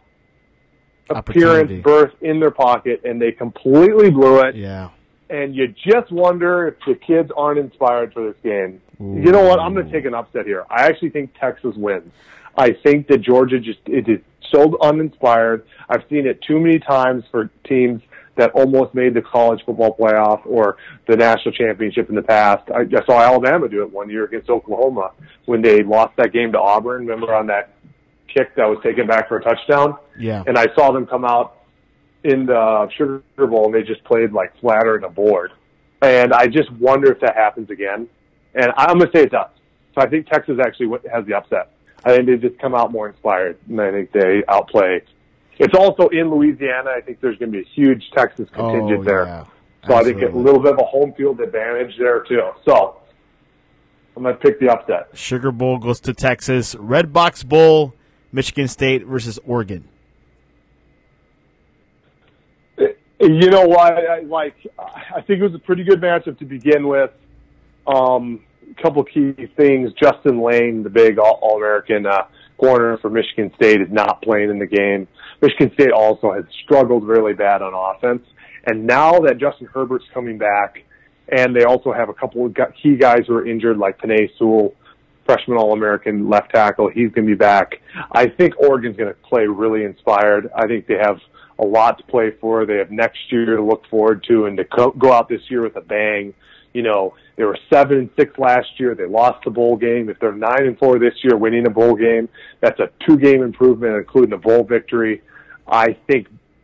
appearance berth in their pocket, and they completely blew it. Yeah. And you just wonder if the kids aren't inspired for this game. Ooh. You know what? I'm going to take an upset here. I actually think Texas wins. I think that Georgia it is so uninspired. I've seen it too many times for teams that almost made the college football playoff or the national championship in the past. I saw Alabama do it one year against Oklahoma when they lost that game to Auburn. Remember on that kick that was taken back for a touchdown? Yeah. And I saw them come out in the Sugar Bowl and they just played like flatter than a board. And I just wonder if that happens again. And I'm going to say it does. So I think Texas actually has the upset. I think they just come out more inspired, and I think they outplay. It's also in Louisiana. I think there's going to be a huge Texas contingent there. Yeah. So I think a little bit of a home field advantage there, too. So I'm going to pick the upset. Sugar Bowl goes to Texas. Red Box Bowl, Michigan State versus Oregon. You know what? I think it was a pretty good matchup to begin with. A couple key things. Justin Lane, the big All-American corner for Michigan State, is not playing in the game. Michigan State also has struggled really bad on offense. And now that Justin Herbert's coming back, and they also have a couple of key guys who are injured, like Penei Sewell, freshman All-American left tackle, he's going to be back. I think Oregon's going to play really inspired. I think they have a lot to play for. They have next year to look forward to and to go out this year with a bang. You know, they were 7-6 last year. They lost the bowl game. If they're 9-4 this year, winning a bowl game, that's a 2-game improvement, including a bowl victory. I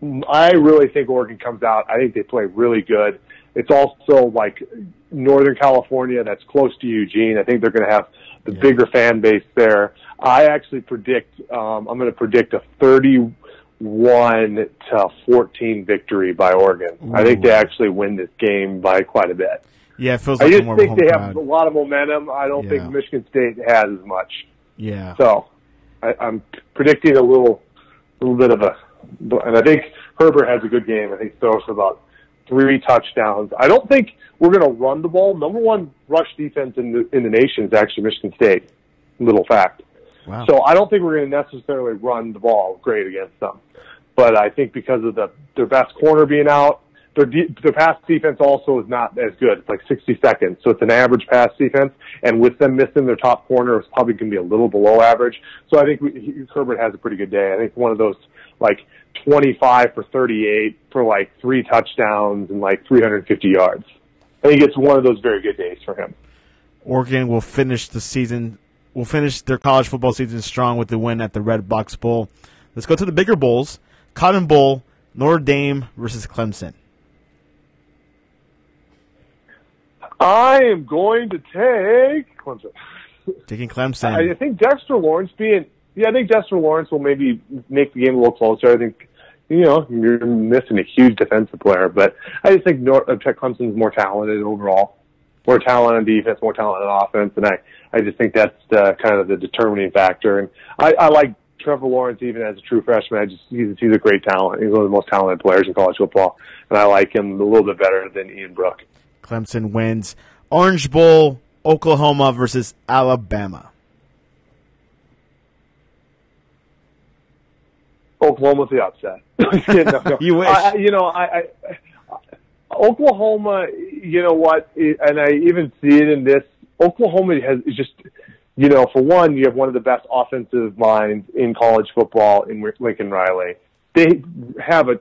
really think Oregon comes out. I think they play really good. It's also like Northern California, that's close to Eugene. I think they're going to have the bigger fan base there. I actually predict, I'm going to predict a 31-14 victory by Oregon. Ooh. I think they actually win this game by quite a bit. Yeah, it feels like I just more think they crowd. have a lot of momentum. I don't think Michigan State has as much. Yeah. So I'm predicting a little bit of and I think Herbert has a good game. I think he throws for about 3 touchdowns. I don't think we're going to run the ball. Number one rush defense in the nation is actually Michigan State. Little fact. Wow. So I don't think we're going to necessarily run the ball great against them. But I think because of their best corner being out, their pass defense also is not as good. It's like 60 seconds. So it's an average pass defense. And with them missing their top corner, it's probably going to be a little below average. So I think Herbert has a pretty good day. I think one of those, like, 25 for 38 for, like, 3 touchdowns and, like, 350 yards. I think it's one of those very good days for him. Oregon will finish their college football season strong with the win at the Red Box Bowl. Let's go to the bigger bowls. Cotton Bowl, Notre Dame versus Clemson. I am going to take Clemson. Taking Clemson. I think Dexter Lawrence will maybe make the game a little closer. I think, you're missing a huge defensive player, but I just think Clemson's more talented overall. More talent on defense, more talent on offense, and I just think that's kind of the determining factor. And I like Trevor Lawrence even as a true freshman. He's a great talent. He's one of the most talented players in college football, and I like him a little bit better than Ian Brook. Clemson wins. Orange Bowl, Oklahoma versus Alabama. Oklahoma's the upset. No. You wish. Oklahoma, you know what, and I even see it in this. Oklahoma has just, for one, you have one of the best offensive minds in college football in Lincoln Riley. They have a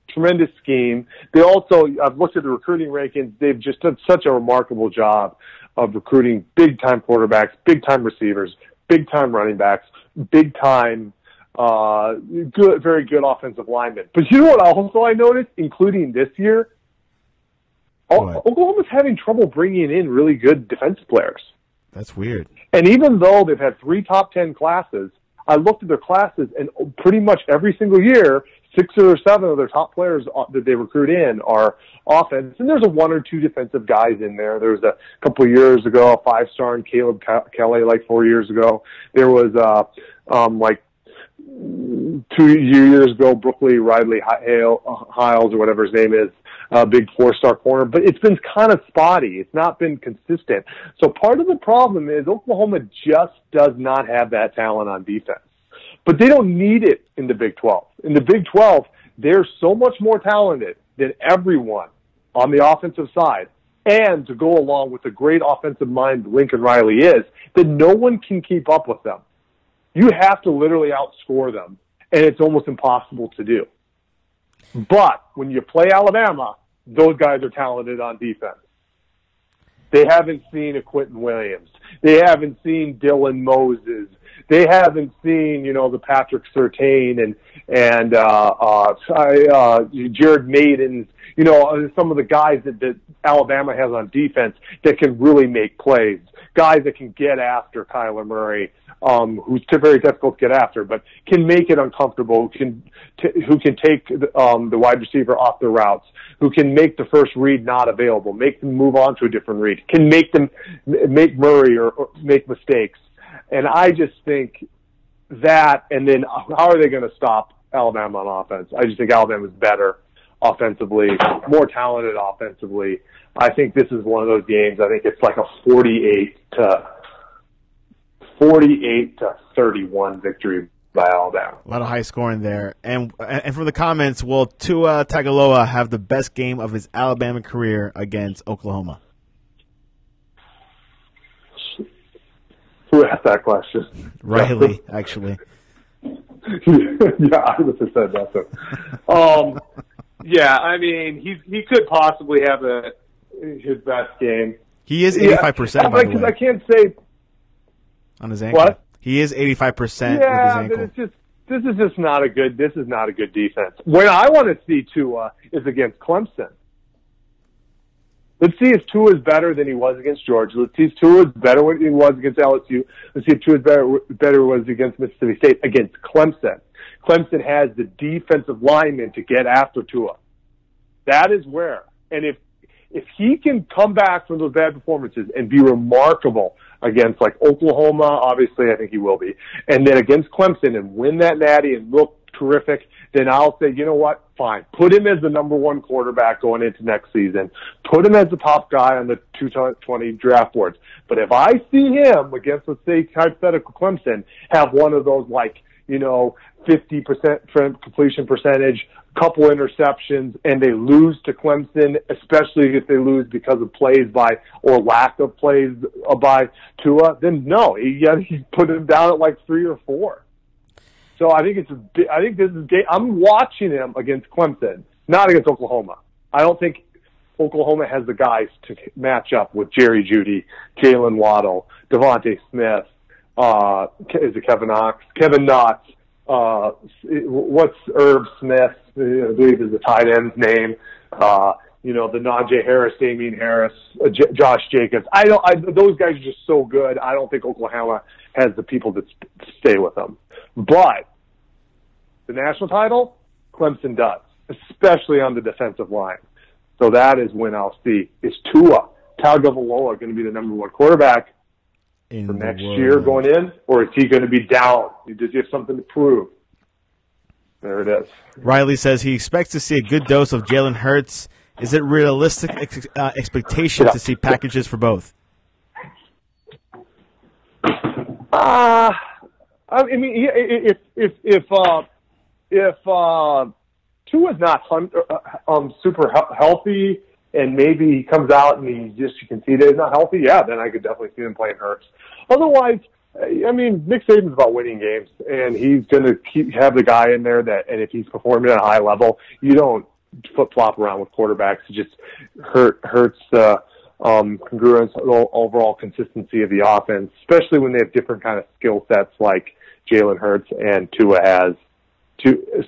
tremendous scheme. They also, I've looked at the recruiting rankings, they've just done such a remarkable job of recruiting big-time quarterbacks, big-time receivers, big-time running backs, big-time very good offensive linemen. But you know what also I noticed, including this year? Oklahoma's having trouble bringing in really good defensive players. That's weird. And even though they've had 3 top 10 classes, I looked at their classes, and pretty much every single year, 6 or 7 of their top players that they recruit in are offense. And there's 1 or 2 defensive guys in there. There was a couple of years ago, a 5-star in Caleb Kelly, like 4 years ago. There was 2 years ago, Brooklyn Riley Hiles, or whatever his name is, a big 4-star corner, but it's been kind of spotty. It's not been consistent. So part of the problem is Oklahoma just does not have that talent on defense. But they don't need it in the Big 12. In the Big 12, they're so much more talented than everyone on the offensive side. And to go along with the great offensive mind Lincoln Riley is, that no one can keep up with them. You have to literally outscore them, and it's almost impossible to do. But when you play Alabama, those guys are talented on defense. They haven't seen a Quentin Williams. They haven't seen Dylan Moses. They haven't seen, the Patrick Surtain and Jared Maidens, some of the guys that Alabama has on defense that can really make plays. Guys that can get after Kyler Murray, who's very difficult to get after, but can make it uncomfortable, who can take the wide receiver off the routes, who can make the first read not available, make them move on to a different read, can make Murray or make mistakes. And I just think that, and then how are they going to stop Alabama on offense? I just think Alabama's better offensively, more talented offensively. I think this is one of those games. I think it's like a 48 to 31 victory by Alabama. A lot of high scoring there. And from the comments, will Tua Tagovailoa have the best game of his Alabama career against Oklahoma? Who asked that question? Riley, actually. Yeah, I would have said that. Yeah, I mean, he could possibly have his best game. He is 85%, by the way. I can't say on his ankle. What? He is 85% with his ankle. Yeah, but this is just not a good defense. What I want to see Tua is against Clemson. Let's see if Tua is better than he was against Georgia. Let's see if Tua is better than he was against LSU. Let's see if Tua is better was against Mississippi State. Against Clemson. Clemson has the defensive linemen to get after Tua. That is where. And if he can come back from those bad performances and be remarkable against like Oklahoma, obviously I think he will be, and then against Clemson and win that natty and look terrific, then I'll say, you know what, fine. Put him as the number 1 quarterback going into next season. Put him as the top guy on the 220 draft boards. But if I see him against, let's say, hypothetical Clemson, have one of those 50% completion percentage, couple interceptions, and they lose to Clemson, especially if they lose because of plays by or lack of plays by Tua, then no, he put him down at 3 or 4. So I think this is I'm watching him against Clemson, not against Oklahoma. I don't think Oklahoma has the guys to match up with Jerry Jeudy, Jalen Waddle, Devontae Smith. Is it Kevin Knox? Kevin Knox. What's Irv Smith? I believe is the tight end's name. The Najee Harris, Damian Harris, Josh Jacobs. Those guys are just so good. I don't think Oklahoma has the people to stay with them. But the national title, Clemson does, especially on the defensive line. So that is when I'll see, is Tua Tagovailoa going to be the number 1 quarterback? for next year going in, or is he going to be down? Does he have something to prove? There it is. Riley says he expects to see a good dose of Jalen Hurts. Is it realistic expectation to see packages for both? I mean, if Tua's not super healthy, and maybe he comes out and you can see that he's not healthy, yeah, then I could definitely see him playing Hurts. Otherwise, I mean, Nick Saban's about winning games, and he's going to have the guy in there and if he's performing at a high level, you don't flip-flop around with quarterbacks. It just hurts the congruence, overall consistency of the offense, especially when they have different kind of skill sets like Jalen Hurts and Tua has.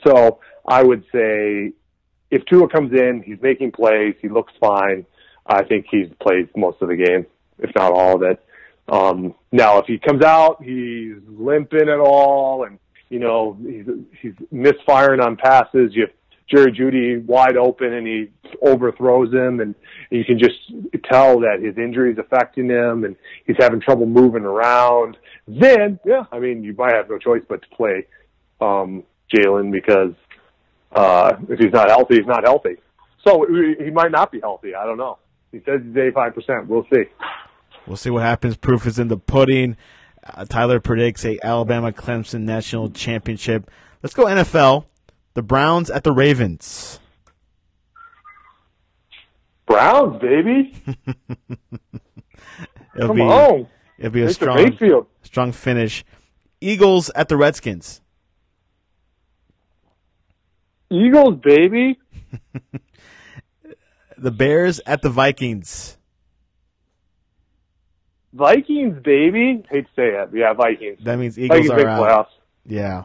So I would say if Tua comes in, he's making plays, he looks fine. I think he plays most of the game, if not all of it. Now, if he comes out, he's limping at all, and he's misfiring on passes. You have Jerry Jeudy wide open, and he overthrows him, and you can just tell that his injury is affecting him, and he's having trouble moving around. Then, yeah, I mean, you might have no choice but to play Jalen because if he's not healthy, he's not healthy. So he might not be healthy. I don't know. He says he's 85%. We'll see. We'll see what happens. Proof is in the pudding. Tyler predicts a Alabama-Clemson national championship. Let's go NFL. The Browns at the Ravens. Browns, baby. Come on. It'll be a strong finish. Eagles at the Redskins. Eagles, baby. The Bears at the Vikings. Vikings, baby. Hate to say it. Yeah, Vikings. That means Eagles are out. Playoffs. Yeah.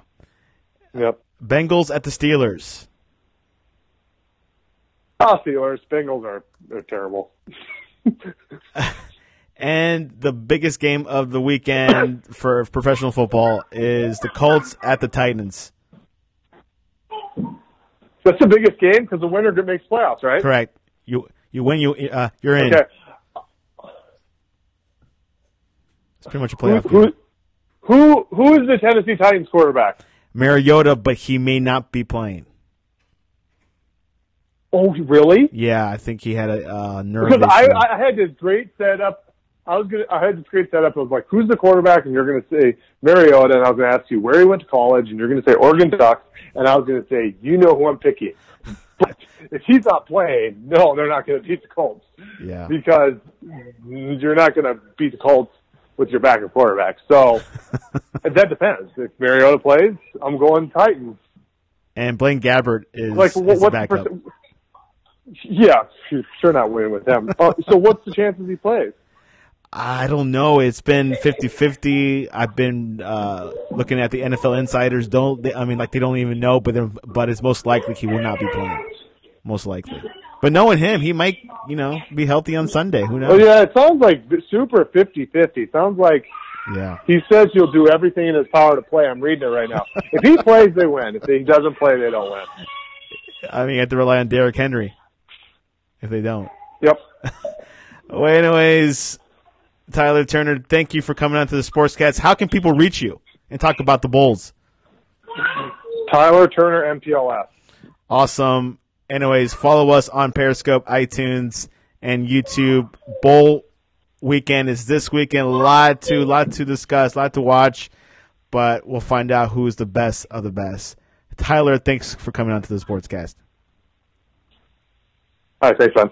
Yep. Bengals at the Steelers. Steelers. Bengals they're terrible. And the biggest game of the weekend for professional football is the Colts at the Titans. That's the biggest game because the winner makes playoffs, right? Correct. You win, you're in. Okay. It's pretty much a playoff game. Who is the Tennessee Titans quarterback? Mariota, but he may not be playing. Oh, really? Yeah, I think he had a nerve because issue. I had this great setup. I had this great setup. I was like, "Who's the quarterback?" And you're going to say Mariota, and I was going to ask you where he went to college, and you're going to say Oregon Ducks, and I was going to say, "You know who I'm picking." But if he's not playing, no, they're not going to beat the Colts. Yeah, because you're not going to beat the Colts with your backup quarterback. So that depends. If Mariota plays, I'm going Titans. And Blaine Gabbert is the backup. Yeah, sure not winning with them. So what's the chances he plays? I don't know. It's been 50-50. I've been looking at the NFL insiders. They don't even know, but it's most likely he will not be playing. Most likely. But knowing him, he might, be healthy on Sunday. Who knows? Oh, yeah, it sounds like super 50-50. Sounds like he says he'll do everything in his power to play. I'm reading it right now. If he plays, they win. If he doesn't play, they don't win. I mean, you have to rely on Derrick Henry if they don't. Yep. Well, anyways, Tyler Turner, thank you for coming on to the Sportscast. How can people reach you and talk about the Bulls? Tyler Turner, MPLS. Awesome. Anyways, follow us on Periscope, iTunes, and YouTube. Bowl weekend is this weekend. A lot to discuss, a lot to watch, but we'll find out who's the best of the best. Tyler, thanks for coming on to the Sportscast. All right, thanks, man.